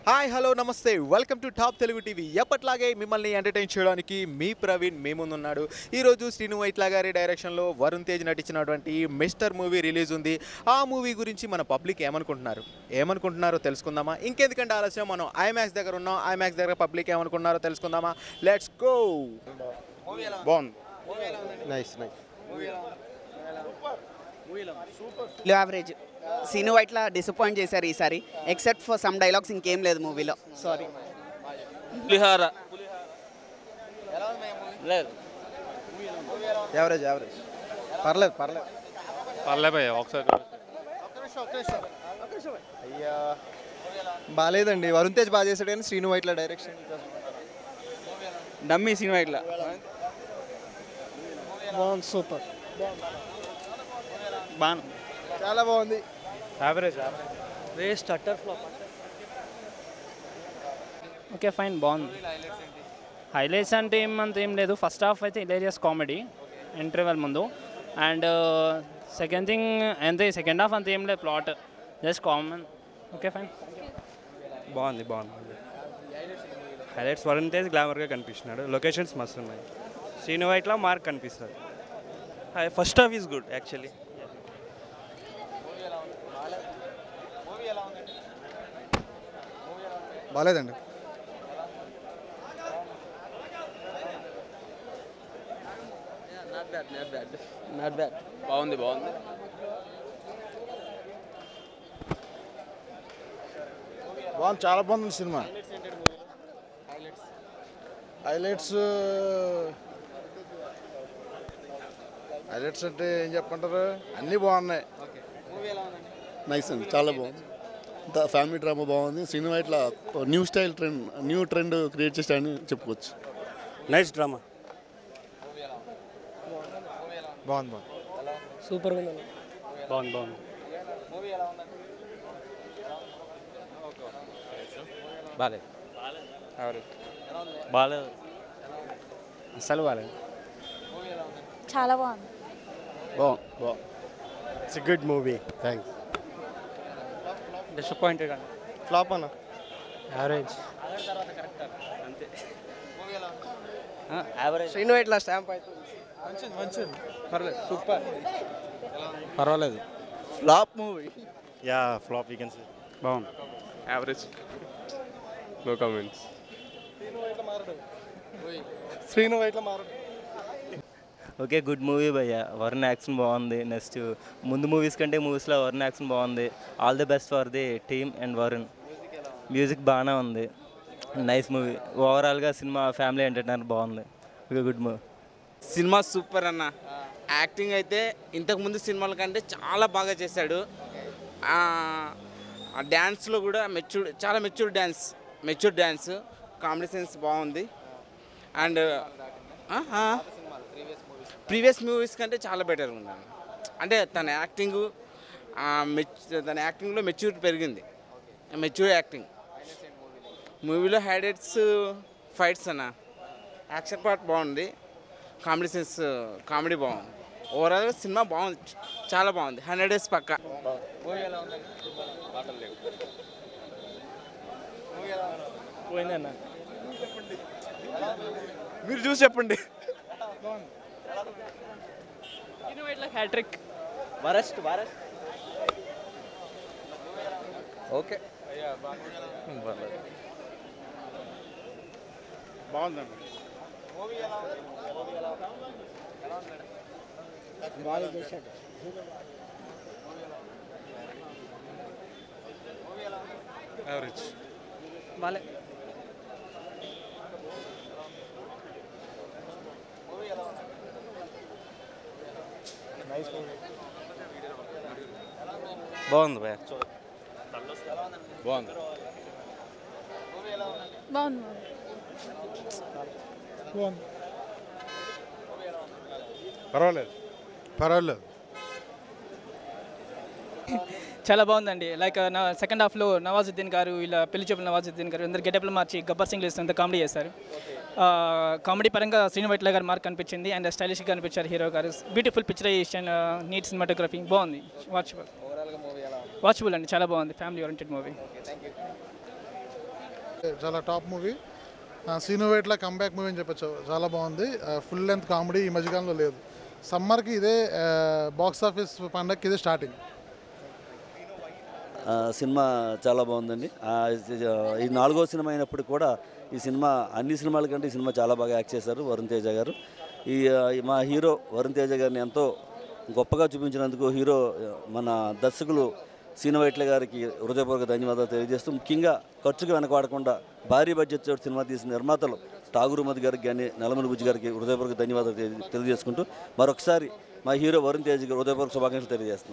Hi hello నమస్తే welcome to top Telugu TV. ఎప్పట్లాగే మిమ్మల్ని ఎంటర్టైన్ చేయడానికి మీ ప్రవీణ్ మీ ముందున్నాడు. ఈరోజు శ్రీను వైట్ల గారి డైరెక్షన్లో వరుణ్ తేజ్ నటించినటువంటి మిస్టర్ మూవీ రిలీజ్ ఉంది. ఆ మూవీ గురించి మన పబ్లిక్ ఏమనుకుంటున్నారో తెలుసుకుందామా? ఇంకెందుకంటే ఆలస్యం, మనం ఐమాక్స్ దగ్గర ఉన్నాం. ఐమాక్స్ దగ్గర పబ్లిక్ ఏమనుకుంటున్నారో తెలుసుకుందామా? Let's go. బాగుంది. Nice nice. Low average. Seenu Vaitla disappoint చేశారు ఈసారి. ఎక్సెప్ట్ ఫర్ సమ్ డైలాగ్స్ ఇంకేం లేదు మూవీలో. సారీ. పులిహార లేదు. Average average. పర్లేదు పర్లేదు. పర్లేపోయా ఒకసారి. అయ్యా బాగాలేదండి. వరుణ్ తేజ్ బాగా చేశాడు కానీ శ్రీను వైట్ల డైరెక్షన్ డమ్మీ సీను వైట్ల. బాగుంది. సూపర్. బాగుంది. చాలా బాగుంది. Average. Waste utter flop. Okay fine, బాగుంది. హైలైట్స్ అంటే ఏం లేదు. ఫస్ట్ హాఫ్ అయితే హిలేరియస్ కామెడీ ఇంటర్వెల్ ముందు, అండ్ సెకండ్ థింగ్ అంతే. సెకండ్ హాఫ్ అంత ఏం లేదు, plot just common. Okay fine. బాగుంది. హైలైట్స్ వరుణ్ తేజ్ గ్లామర్గా కనిపిస్తున్నాడు. లొకేషన్స్ మస్తు ఉన్నాయి. శ్రీను వైట్ల మార్క్ కనిపిస్తుంది. First half is good actually. బాగాలేదండి. Not bad. బాగుంది. చాలా బాగుంది సినిమా. హైలైట్స్ అంటే ఏం చెప్పంటారు, అన్నీ బాగున్నాయి. నైస్ అండి, చాలా బాగుంది. ఫ్యామిలీ డ్రామా బాగుంది. సినిమా ఇట్లా న్యూ ట్రెండ్ క్రియేట్ చేశాడని చెప్పుకోవచ్చు. Nice drama. బాగుంది. సూపర్గా ఉంది. బాగుంది. బాలేదు. బాగాలేదు. అసలు బాగాలేదు. చాలా బాగుంది. బాగుంది. It's a good movie. Thanks. Disappointed. Flop అన్న. యావరేజ్. అంతే. శ్రీను వైట్ల స్టాంప్ అవుతుంది. మంచిది. పర్లేదు. సూపర్. పర్వాలేదు. Flop movie. Yeah flop you can say. బాగుంది. Average. No comments. Sreenu Vaitla మారడు. ఓకే గుడ్ మూవీ భయ్య. వరుణ్ యాక్షన్ బాగుంది. నెక్స్ట్ ముందు మూవీస్ కంటే మూవీస్లో వరుణ్ యాక్షన్ బాగుంది. All the best for the team and Varun. Music బాగానే ఉంది. Nice movie. ఓవరాల్గా సినిమా ఫ్యామిలీ ఎంటర్టైనర్ బాగుంది. Okay good movie. Cinema super అన్న. యాక్టింగ్ అయితే ఇంతకుముందు సినిమాల కంటే చాలా బాగా చేశాడు. డ్యాన్స్లో కూడా చాలా మెచ్యూర్ డ్యాన్స్. కామెడీ సెన్స్ బాగుంది. అండ్ ప్రీవియస్ మూవీస్ కంటే చాలా బెటర్గా ఉన్నాను. అంటే తన యాక్టింగ్లో మెచ్యూరిటీ పెరిగింది. Mature acting. మూవీలో హైలైట్స్ ఫైట్స్ అన్న. యాక్షన్ పార్ట్ బాగుంది. కామెడీ సెన్స్ కామెడీ బాగుంది. ఓవరాల్గా సినిమా బాగుంది. చాలా బాగుంది. 100 days పక్కా. పోయిందన్న. మీరు చూసి చెప్పండి. హ్యాట్రిక్. వరస్ట్. ఓకే. బాగుందండి. యావరేజ్. బాలే. బాగుంది భయ్య. బాగుంది. పర్వాలేదు. చాలా బాగుందండి. లైక్ సెకండ్ హాఫ్లో నవాజుద్దీన్ గారు, ఇలా పెళ్లి చూపుల నవాజుద్దీన్ గారు అందరు గెటప్లు మార్చి గబ్బర్ సింగ్ వేస్తున్నంత కామెడీ చేస్తారు. కామెడీ పరంగా శ్రీను వైట్ల గారు మార్క్ కనిపించింది. అండ్ స్టైలిష్గా కనిపించారు హీరో గారు. బ్యూటిఫుల్ పిక్చరైజేషన్, నీట్ సినిమాటోగ్రఫీ బాగుంది. వాచబుల్ అండి, చాలా బాగుంది. Family oriented movie. చాలా top movie. Seenu Vaitla comeback movie అని చెప్పచ్చు. చాలా బాగుంది. ఫుల్ లెంత్ కామెడీ ఈ మధ్యకాలంలో లేదు. సమ్మర్కి ఇదే బాక్స్ ఆఫీస్ పండగకి ఇదే స్టార్టింగ్. సినిమా చాలా బాగుందండి. ఈ 4వ సినిమా అయినప్పుడు కూడా ఈ సినిమా అన్ని సినిమాల కంటే ఈ సినిమా చాలా బాగా యాక్ట్ చేశారు వరుణ్ తేజ గారు. మా హీరో వరుణ్ తేజ గారిని ఎంతో గొప్పగా చూపించినందుకు హీరో మన దర్శకులు సీను వైట్ల గారికి హృదయపూర్వక ధన్యవాదాలు తెలియజేస్తూ, ముఖ్యంగా ఖర్చుకు వెనకవాడకుండా భారీ బడ్జెట్ సినిమా తీసిన నిర్మాతలు ఠాగూర్ మధు గారికి కానీ నలమల బుజ్జి గారికి హృదయపూర్వక ధన్యవాదాలు తెలియజేసుకుంటూ మరొకసారి మా హీరో వరుణ్ తేజ్ గారికి హృదయపూర్వక శుభాకాంక్షలు తెలియజేస్తున్నాం.